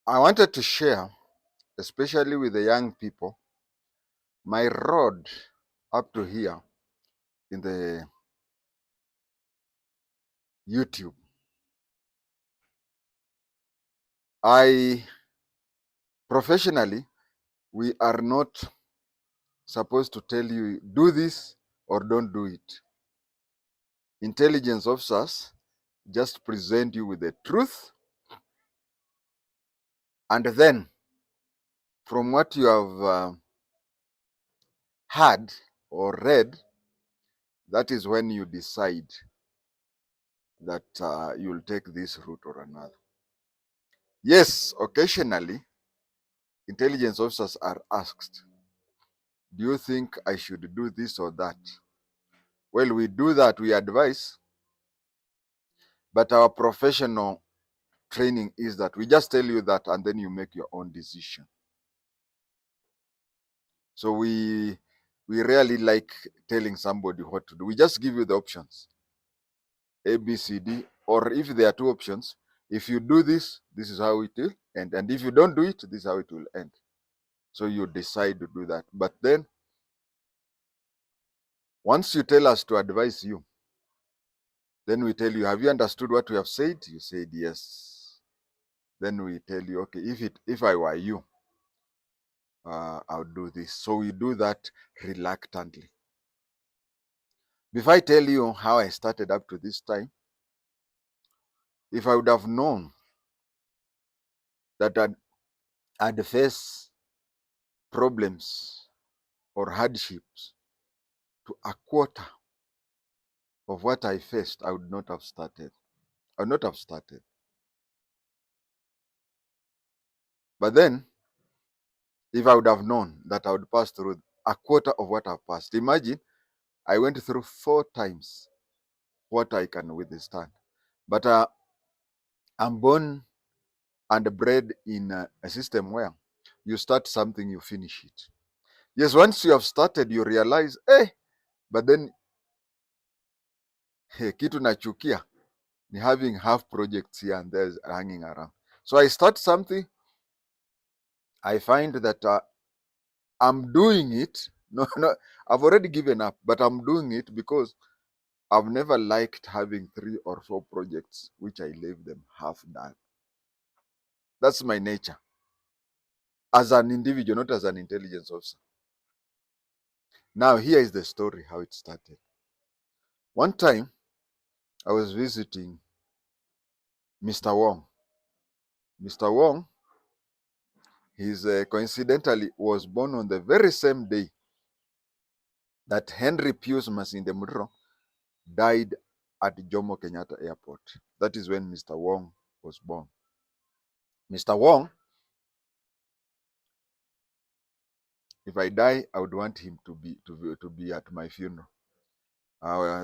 I wanted to share, especially with the young people, my road up to here in the YouTube. I professionally, we are not supposed to tell you do this or don't do it. Intelligence officers just present you with the truth, and then from what you have heard or read, that is when you decide that you'll take this route or another. Yes, occasionally intelligence officers are asked, do you think I should do this or that? Well, we do that, we advise, but our professional training is that we just tell you that and then you make your own decision. So we rarely like telling somebody what to do. We just give you the options, A, B, C, D, or if there are two options, if you do this, this is how it will end. And if you don't do it, this is how it will end. So you decide to do that. But then once you tell us to advise you, then we tell you, have you understood what we have said? You said yes. Then we tell you, okay, if I were you, I would do this. So we do that reluctantly. Before I tell you how I started up to this time, if I would have known that I'd face problems or hardships to a quarter of what I faced, I would not have started. I would not have started. But then, if I would have known that I would pass through a quarter of what I've passed, imagine I went through 4 times what I can withstand. But I'm born and bred in a system where you start something, you finish it. Yes, once you have started, you realize, but then kitu nachukia ni having half projects here and there hanging around. So I start something, I find that I'm doing it. No, I've already given up, but I'm doing it because I've never liked having 3 or 4 projects which I leave them half done. That's my nature as an individual, not as an intelligence officer. Now, here is the story how it started. One time, I was visiting Mr. Wong. Mr. Wong, he's coincidentally was born on the very same day that Henry Pius Masinde Muliro died at Jomo Kenyatta Airport. That is when Mr. Wong was born. Mr. Wong, if I die, I would want him to be at my funeral.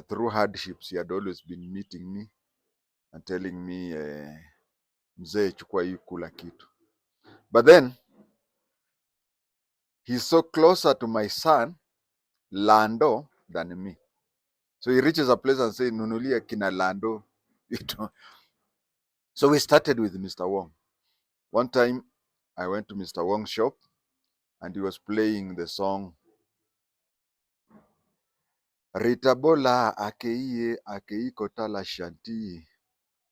Through hardships, he had always been meeting me and telling me, mzee, chukua hii kula kitu. But then, he's so closer to my son, Lando, than me. So he reaches a place and says, nunulia kina Lando. So we started with Mr. Wong. One time, I went to Mr. Wong's shop and he was playing the song, Rita Bola akeiye akeiko tala shanti.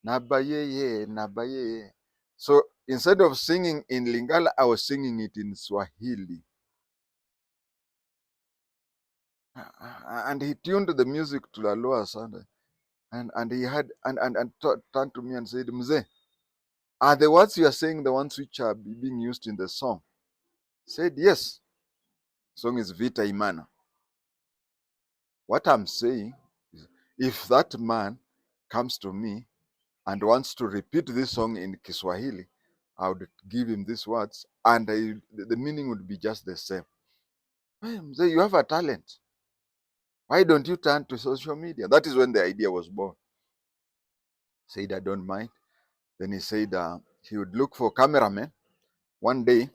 Nabayeye, nabayeye. So instead of singing in Lingala, I was singing it in Swahili. And he tuned the music to the lower sound. And he had and turned to me and said, Mzee, are the words you are saying the ones which are being used in the song? I said, yes. Song is Vita Imana. What I'm saying is, if that man comes to me and wants to repeat this song in Kiswahili, I would give him these words and the meaning would be just the same. Hey, Mzee, you have a talent. Why don't you turn to social media? That is when the idea was born. Said, I don't mind. Then he said he would look for cameramen. One day,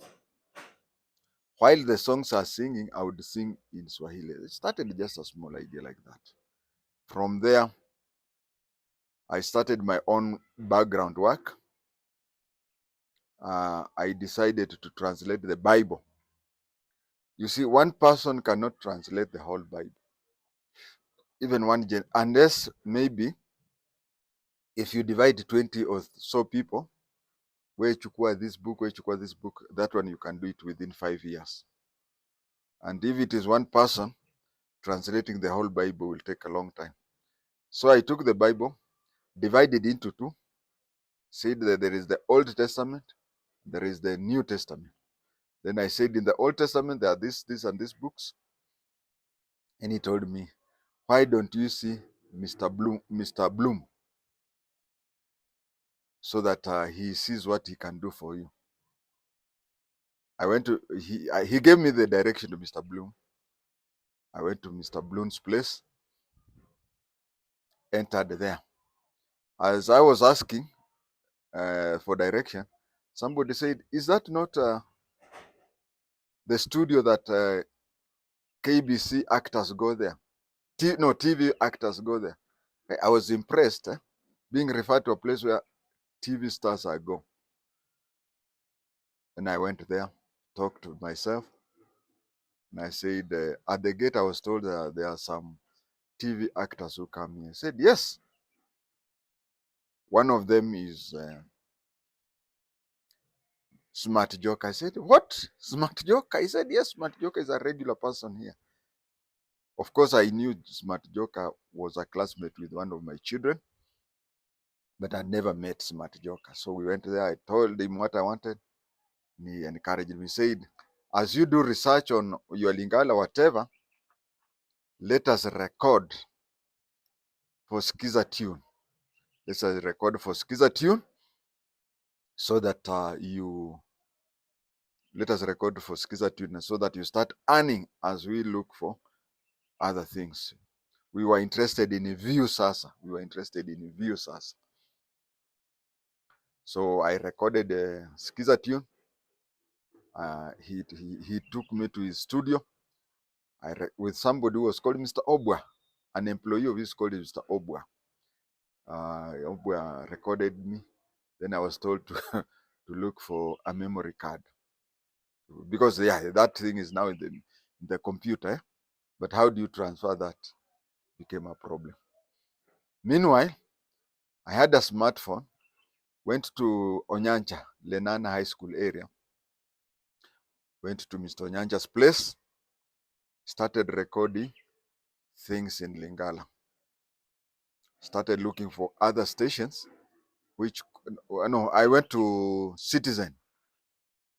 while the songs are singing, I would sing in Swahili. It started just a small idea like that. From there, I started my own background work. I decided to translate the Bible. You see, one person cannot translate the whole Bible, even unless maybe if you divide 20 or so people, where chukua this book, where chukua this book, that one you can do it within 5 years. And if it is one person, translating the whole Bible will take a long time. So I took the Bible, divided into two, said that there is the Old Testament, there is the New Testament. Then I said in the Old Testament there are this, and these books. And he told me, why don't you see Mr. Bloom, so that he sees what he can do for you? I went to, he gave me the direction to Mr. Bloom. I went to Mr. Bloom's place, entered there. As I was asking for direction, somebody said, is that not the studio that KBC actors go there? TV actors go there. I was impressed, being referred to a place where TV stars are go. And I went there, talked to myself, and I said, at the gate I was told there are some TV actors who come here. I said, yes. One of them is Smart Joker. I said, what? Smart Joker? I said, yes, Smart Joker is a regular person here. Of course, I knew Smart Joker was a classmate with one of my children, but I never met Smart Joker. So we went there. I told him what I wanted. He encouraged me. He said, as you do research on your Lingala, whatever, let us record for Skiza Tune. Let us record for Skiza Tune so that let us record for Skiza Tune so that you start earning as we look for other things. We were interested in views, sasa. We were interested in views, sasa. So I recorded a Skiza Tune. He took me to his studio with somebody who was called Mr. Obwa, an employee of his called Mr. Obwa. Obwa recorded me. Then I was told to to look for a memory card, because that thing is now in the computer. But how do you transfer that? Became a problem. Meanwhile, I had a smartphone. Went to Onyancha, Lenana High School area. Went to Mr. Onyancha's place. Started recording things in Lingala. Started looking for other stations, which, no, I went to Citizen.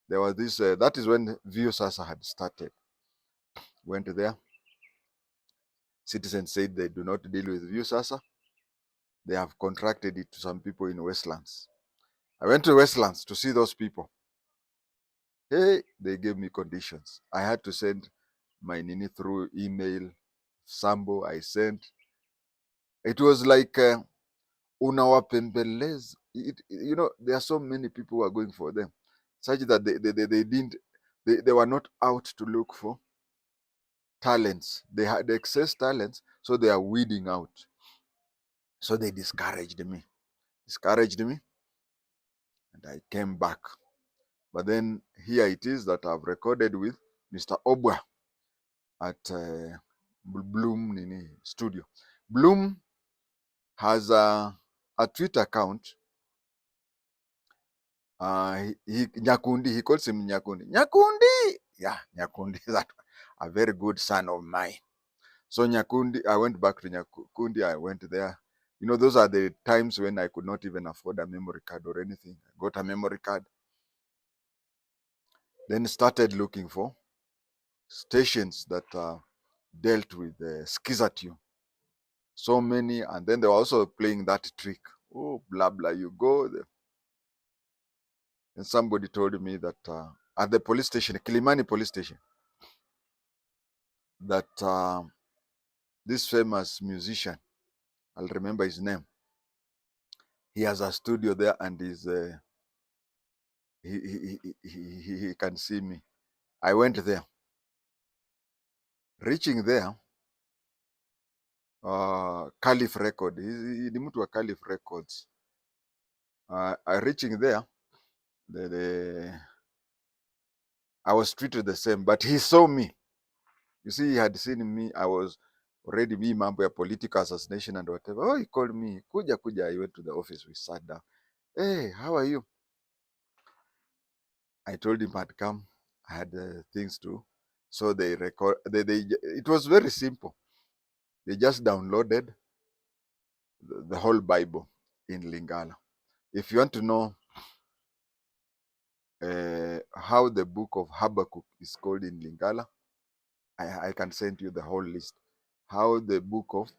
There was this, that is when Viusasa had started. Went there. Citizen said they do not deal with Viusasa. They have contracted it to some people in Westlands. I went to Westlands to see those people. Hey, they gave me conditions. I had to send my Nini through email. Sambo, I sent. It was like unawapembeleza. There are so many people who are going for them, such that they didn't, they were not out to look for talents. They had excess talents, so they are weeding out. So they discouraged me, and I came back. But then here it is that I've recorded with Mr. Obwa at Bloom Nini Studio. Bloom has a Twitter account. Nyakundi, he calls him Nyakundi. Nyakundi! Yeah, Nyakundi is a very good son of mine. So Nyakundi, I went back to Nyakundi. I went there. Those are the times when I could not even afford a memory card or anything. I got a memory card. Then started looking for stations that dealt with Skiza Tune. So many, and then they were also playing that trick. Oh, blah, blah, you go there. And somebody told me that at the police station, Kilimani police station, that this famous musician, I'll remember his name, he has a studio there, and he can see me. I went there. Reaching there, Caliph Record, ni mtu wa Caliph Records. Reaching there, I was treated the same, but he saw me. You see, he had seen me. I was already me mambo ya political assassination and whatever. Oh, he called me. Kuja kuja. I went to the office. We sat down. Hey, how are you? I told him I'd come. I had things to. So they record. It was very simple. They just downloaded the whole Bible in Lingala. If you want to know how the book of Habakkuk is called in Lingala, I can send you the whole list. How the book of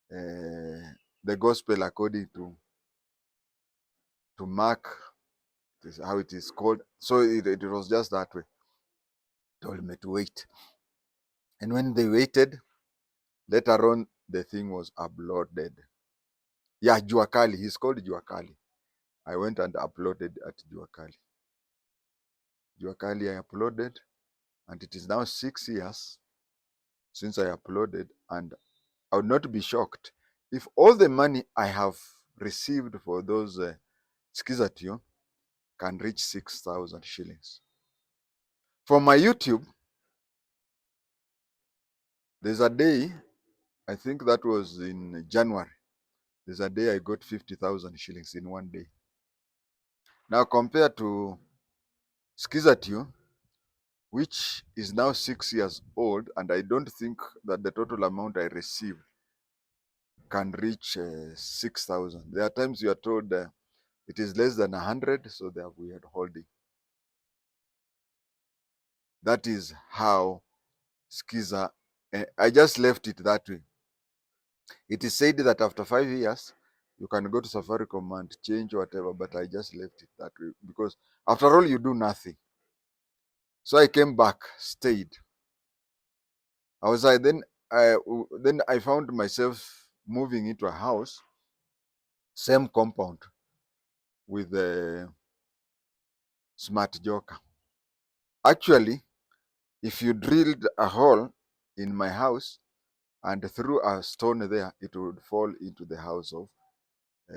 the gospel according to Mark, is how it is called. So it was just that way. Told me to wait. And when they waited, later on, the thing was uploaded. Yeah, Juakali. He's called Juakali. I went and uploaded at Juakali. Juakali I uploaded, and it is now 6 years since I uploaded, and I would not be shocked if all the money I have received for those Skizatio can reach 6,000 shillings. For my YouTube, there's a day, I think that was in January, there's a day I got 50,000 shillings in one day. Now compared to Skizatio, which is now 6 years old, and I don't think that the total amount I received can reach 6,000. There are times you are told it is less than 100, so they have weird holding. That is how Skiza, I just left it that way. It is said that after 5 years, you can go to Safaricom and change whatever, but I just left it that way because after all, you do nothing. So I came back, stayed. Then I found myself moving into a house, same compound with the smart joker. Actually, if you drilled a hole in my house and threw a stone there, it would fall into the house of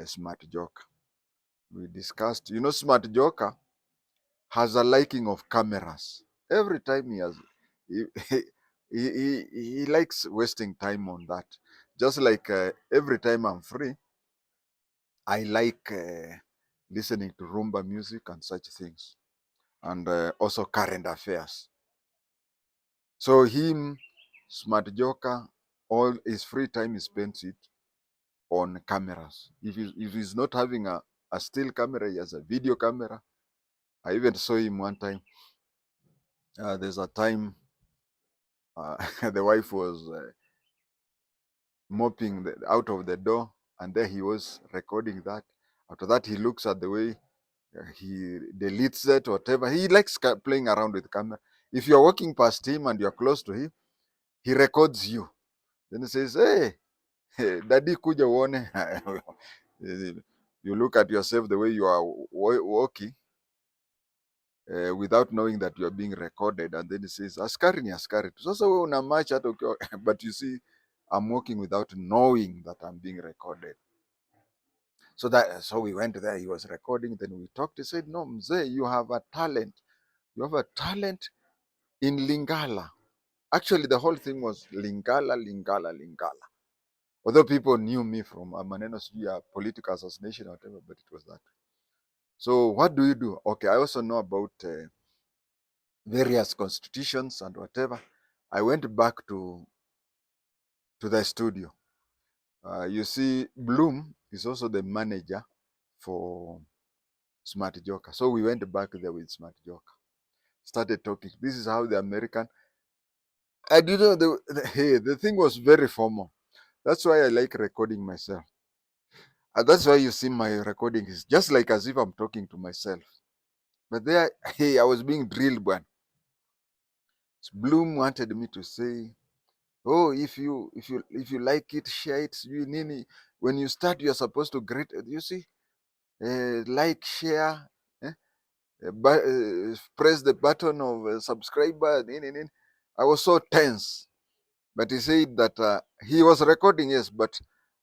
Smart Joker. We discussed, Smart Joker has a liking of cameras. Every time he, he likes wasting time on that. Just like every time I'm free, I like listening to rumba music and such things, and also current affairs. So him, Smart Joker, all his free time he spends it on cameras. If he's not having a still camera, he has a video camera. I even saw him one time. There's a time the wife was mopping out of the door, and there he was recording that. After that, he looks at the way he deletes it, whatever. He likes playing around with camera. If you're walking past him and you're close to him, he records you. Then he says, hey, daddy kuja uone. You look at yourself the way you are walking without knowing that you are being recorded, and then he says, askari ni askari. Sasa wewe una match hata ukiwa, but you see, I'm walking without knowing that I'm being recorded. So we went there, he was recording, then we talked. He said, no, mzee, you have a talent. You have a talent in Lingala. Actually, the whole thing was Lingala, Lingala, Lingala. Although people knew me from maneno sijui political assassination or whatever, but it was that. So what do you do? Okay, I also know about various constitutions and whatever. I went back to the studio. You see, Bloom is also the manager for Smart Joker. So we went back there with Smart Joker. Started talking. This is how the American. I didn't know the thing was very formal. That's why I like recording myself. And that's why you see my recording is just like as if I'm talking to myself. But there, I was being drilled when Bloom wanted me to say, oh, if you like it, share it. You nini. When you start, you're supposed to greet. You see, like, share, eh? Press the button of subscriber. Nini. I was so tense. But he said that he was recording, yes, but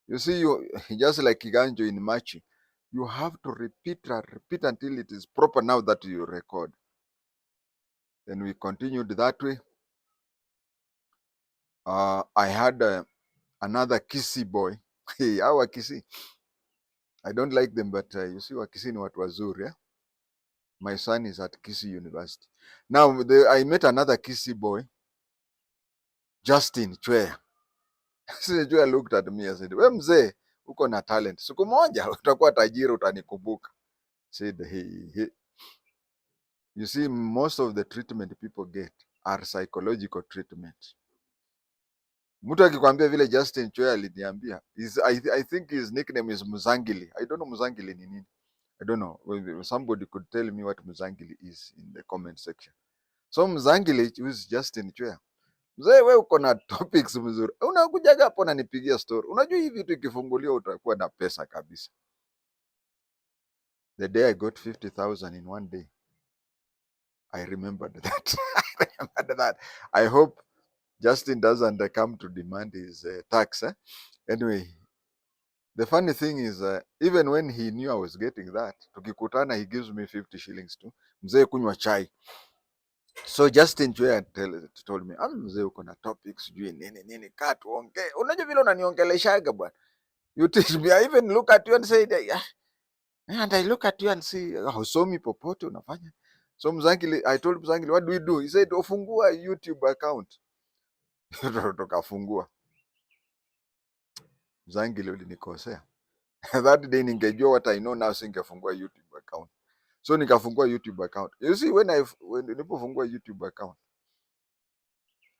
you see, you just like Kiganjo in Machi. You have to repeat and repeat until it is proper now that you record. Then we continued that way. I had another Kisii boy. Hey, our Kisii. I don't like them, but you see, Wakisii ni watu wazuri. My son is at Kisii University. Now, I met another Kisii boy, Justin Chwea. Chwea looked at me and said, we mzee, uko na talent. Siku moja, utakuwa tajiri, utanikumbuka. Said, hey. You see, most of the treatment people get are psychological treatment. Mtu akikwambia vile Justin Chwea aliniambia, I think his nickname is Muzangili. I don't know Muzangili ni nini. I don't know. Somebody could tell me what Muzangili is in the comment section. So Muzangili is Justin Chwea. Mzee, wewe uko na topics mzuri. Unakujaga hapo na nipigia story. Unajua hivi vitu ikifunguliwa utakuwa na pesa kabisa. The day I got 50,000 in one day, I remembered that. I remembered that. I hope Justin doesn't come to demand his tax. Anyway, the funny thing is, even when he knew I was getting that, tukikutana, he gives me 50 shillings too. Mzee, kunywa chai. So Justin Chwea told me, mzee uko na topics, sijui nini, kaa tuongee. Unajua vile unaniongeleshaga bwana. You teach me, I even look at you and say, and I look at you and see, hausomi popote unafanya. So Mzangili, I told Mzangili, what do we do? He said, ufungua YouTube account. Tukafungua. Mzangili ulinikosea. That day ningejua what I know now, singefungua YouTube account. So nikafungua YouTube account. You see, when nilipofungua YouTube account,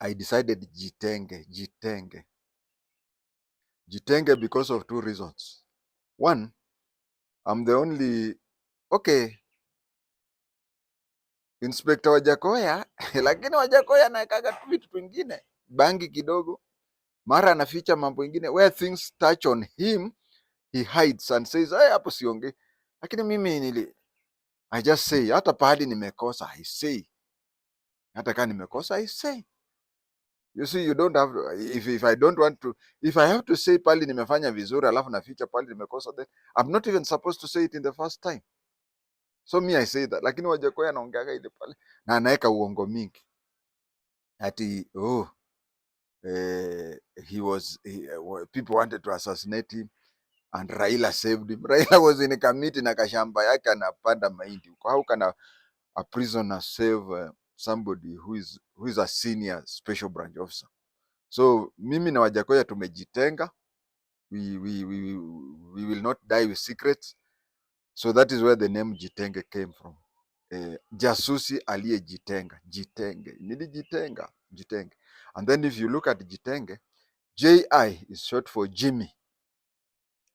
I decided JI-TENGE because of two reasons. One, I'm the only, okay, Inspector Wajakoya, lakini Wajakoya anaekaga tu vitu vingine, bangi kidogo, mara anaficha mambo ingine, where things touch on him, he hides and says, hapo siongei. Lakini mimi I just say, hata pahali nimekosa, I say. Hata kama nimekosa, I say. You see, you don't have to, if I don't want to, if I have to say pali nimefanya vizuri alafu naficha pali nimekosa, then I'm not even supposed to say it in the first time. So me I say that. Lakini Wajakoya anaongeaga ile pale na anaweka uongo mingi. Ati people wanted to assassinate him and Raila saved him. Raila was in a committee na kashamba yake anapanda mahindi. How can a prisoner save somebody who is a senior special branch officer? So mimi na Wajakoya tumejitenga. We will not die with secrets. So that is where the name JI-TENGE came from. Jasusi aliyejitenga, JI-TENGE. Nilijitenga, JI-TENGE. And then if you look at JI-TENGE, JI is short for Jimmy.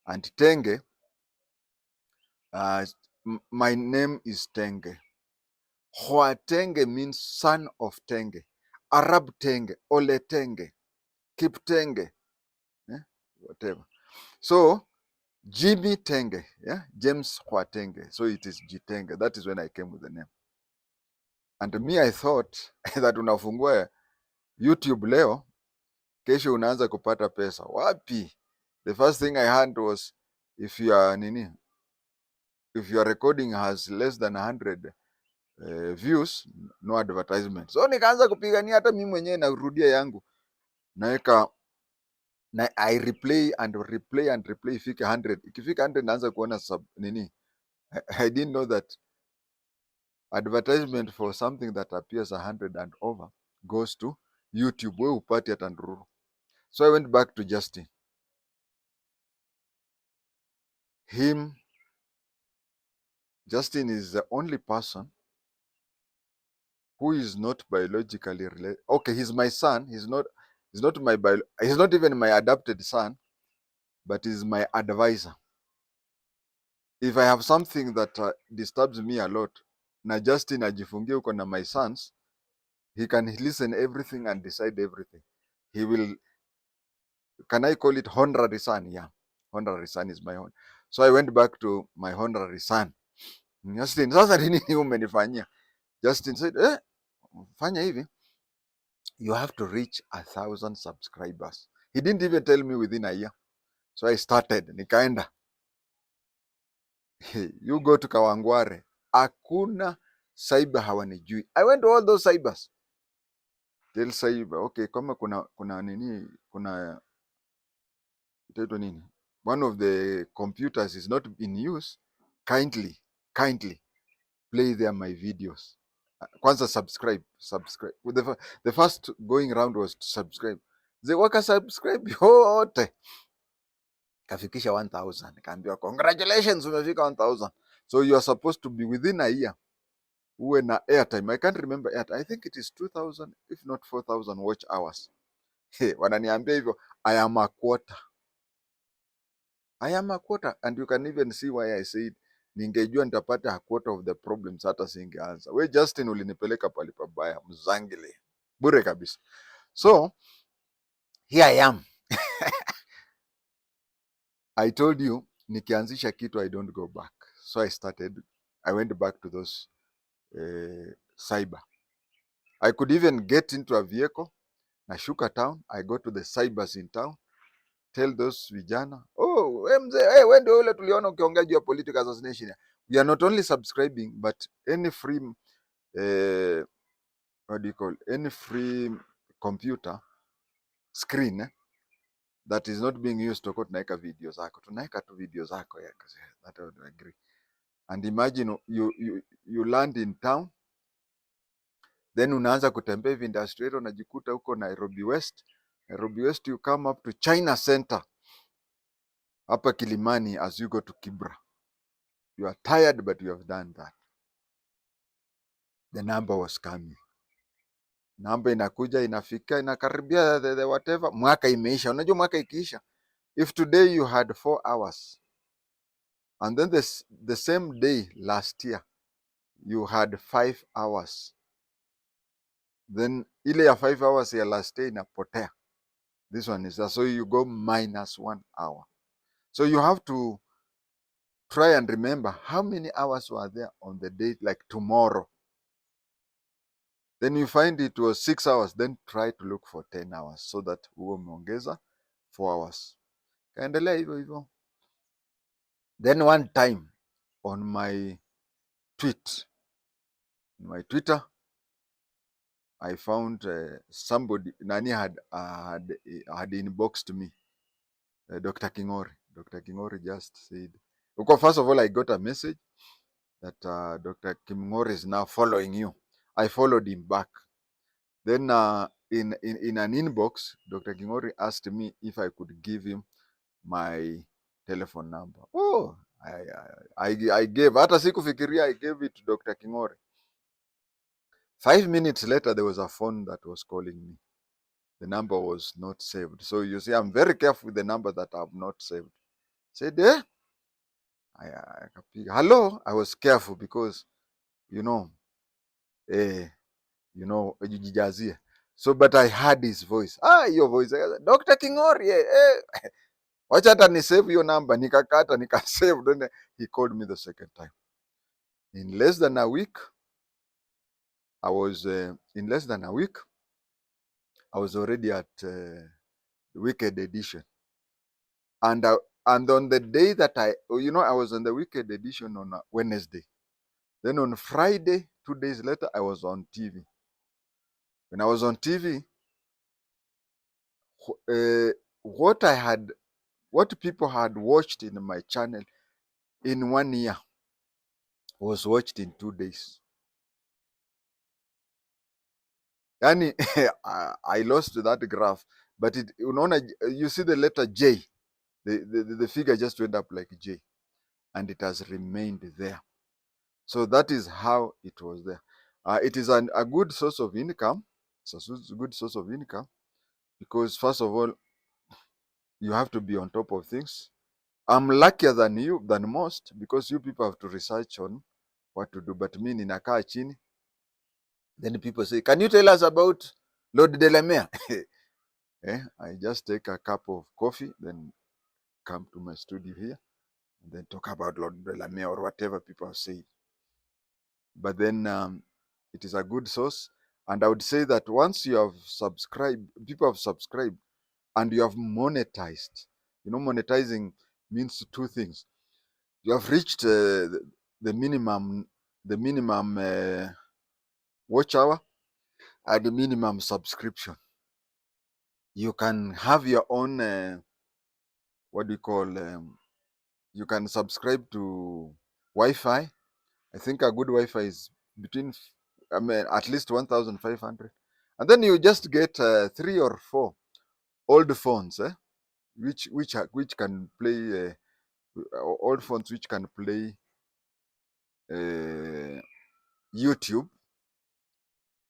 And Tenge, my name is Tenge. Hwa Tenge means son of Tenge. Arab Tenge, Ole Tenge, Kip Tenge, whatever. So Jimmy Tenge, James Hwa Tenge. So it is JI-TENGE. That is when I came with the name. And me, I thought that unafungua YouTube leo, kesho unaanza kupata pesa. Wapi? The first thing I heard was, if your recording has less than 100 views, no advertisement. So nikaanza kupigania, hata mimi mwenyewe narudia yangu, naweka na I replay ifike 100. Ikifika 100 naanza kuona I didn't know that advertisement for something that appears 100 and over goes to YouTube. We upati hata ndururu. So I went back to Justin. Justin is the only person who is not biologically related. Okay, he's my son. He's not even my adopted son, but he's my advisor. If I have something that disturbs me a lot, na Justin ajifungie uko na my sons, he can listen everything and decide everything. He will, can I call it honorary son? Yeah, honorary son is my own. So I went back to my honorary son. Justin, sasa nini umenifanyia? Justin said, fanya hivi, you have to reach 1,000 subscribers. He didn't even tell me within a year. So I started, nikaenda. You go to Kawangware, hakuna cyber hawanijui. I went to all those cybers. Tell cyber, okay, kama kuna nini, kuna itaitwa nini, one of the computers is not in use, kindly play there my videos. Kwanza subscribe. The first going round was to subscribe. Waka subscribe yote kafikisha 1000, kaambiwa congratulations, umefika 1000. So you are supposed to be within a year uwe na airtime. I can't remember airtime. I think it is 2000 if not 4000 watch hours. Wananiambia hivyo. I am a quarter and you can even see why I said ningejua nitapata a quarter of the problems hata singeanza. We Justin ulinipeleka pali pabaya, mzangile bure kabisa. So here I am. I told you nikianzisha kitu I don't go back. So I went back to those cyber. I could even get into a vehicle, nashuka town, I go to the cybers in town, tell those vijana, oh, mzee, wewe ndio ule tuliona ukiongea juu ya political assassination. We are not only subscribing, but any free any free computer screen that is not being used, tuko tunaweka video zako, tunaweka tu video zako. That I would agree. And imagine you land in town, then unaanza kutembea hivi industrial, unajikuta huko Nairobi West. Nairobi West, you come up to China Center hapa Kilimani as you go to Kibra. You are tired but you have done that. The number was coming. Namba inakuja, inafika, inakaribia the whatever, mwaka imeisha. Unajua mwaka ikiisha, if today you had 4 hours and then the same day last year you had 5 hours, then ile ya 5 hours ya last day inapotea. This one is that. So you go minus 1 hour. So you have to try and remember how many hours were there on the day, like tomorrow. Then you find it was 6 hours, then try to look for 10 hours so that uwe umeongeza 4 hours. Kaendelea hivyo hivyo. Then one time on my Twitter, I found somebody, nani had inboxed me, Dr. Kingori. Dr. Kingori just said, okay, first of all, I got a message that Dr. Kingori is now following you. I followed him back. Then in an inbox, Dr. Kingori asked me if I could give him my telephone number. Oh, I gave, hata sikufikiria, I gave it to Dr. Kingori. 5 minutes later, there was a phone that was calling me. The number was not saved. So you see, I'm very careful with the number that I've not saved. Said, hello. I was careful because, ujijazie. So, but I heard his voice. Your voice. Dr. Kingori, wacha hata ni save your number. Nikakata, nikasave. Then he called me the second time. In less than a week, I was already at the weekend edition. And on the day that I was on the weekend edition on a Wednesday. Then on Friday, 2 days later, I was on TV. When I was on TV, what people had watched in my channel in 1 year was watched in 2 days. Yani, I lost that graph, but you see the letter J, the figure just went up like J, and it has remained there. So that is how it was there. It is a good source of income. It's a good source of income because, first of all, you have to be on top of things. I'm luckier than most because you people have to research on what to do. But me, ninakaa chini. Then people say, can you tell us about Lord Delamere? I just take a cup of coffee, then come to my studio here, and then talk about Lord Delamere or whatever people have said. But then it is a good source. And I would say that once you have subscribed, people have subscribed, and you have monetized. Monetizing means 2 things. you have reached the minimum watch hour and the minimum subscription. You can have your own what do you call you can subscribe to Wi-Fi. I think a good Wi-Fi is between at least 1,500, and then you just get 3 or 4 old phones, which can play old phones which can play YouTube.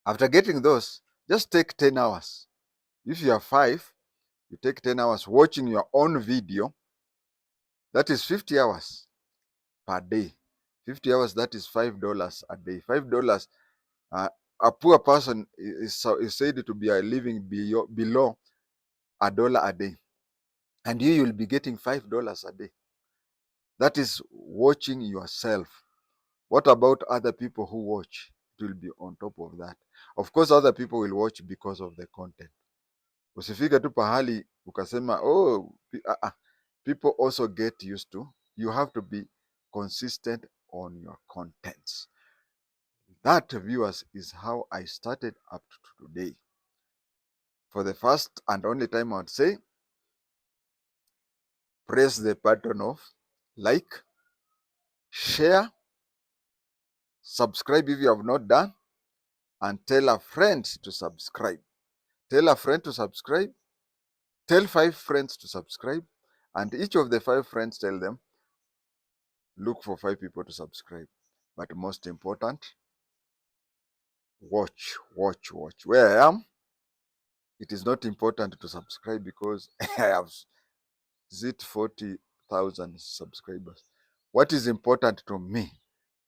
After getting those, just take 10 hours. If you have 5, you take 10 hours watching your own video. That is 50 hours per day. 50 hours, that is $5 a day. $5. A poor person is said to be living below $1 a day. And you will be getting $5 a day. That is watching yourself. What about other people who watch? It will be on top of that. Of course, other people will watch because of the content. Usifike tu pahali ukasema people also get used to. You have to be consistent on your contents. That, viewers, is how I started up to today. For the first and only time, I would say, press the button of like, share, subscribe if you have not done, and tell a friend to subscribe. Tell a friend to subscribe. Tell 5 friends to subscribe. And each of the 5 friends, tell them, look for 5 people to subscribe. But most important, watch. Where I am, it is not important to subscribe because I have 40,000 subscribers. What is important to me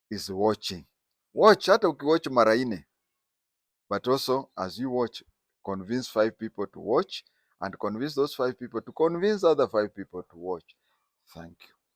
is watching. Watch, hata ukiwatch mara 4. But also, as you watch, convince 5 people to watch, and convince those 5 people to convince other 5 people to watch. Thank you.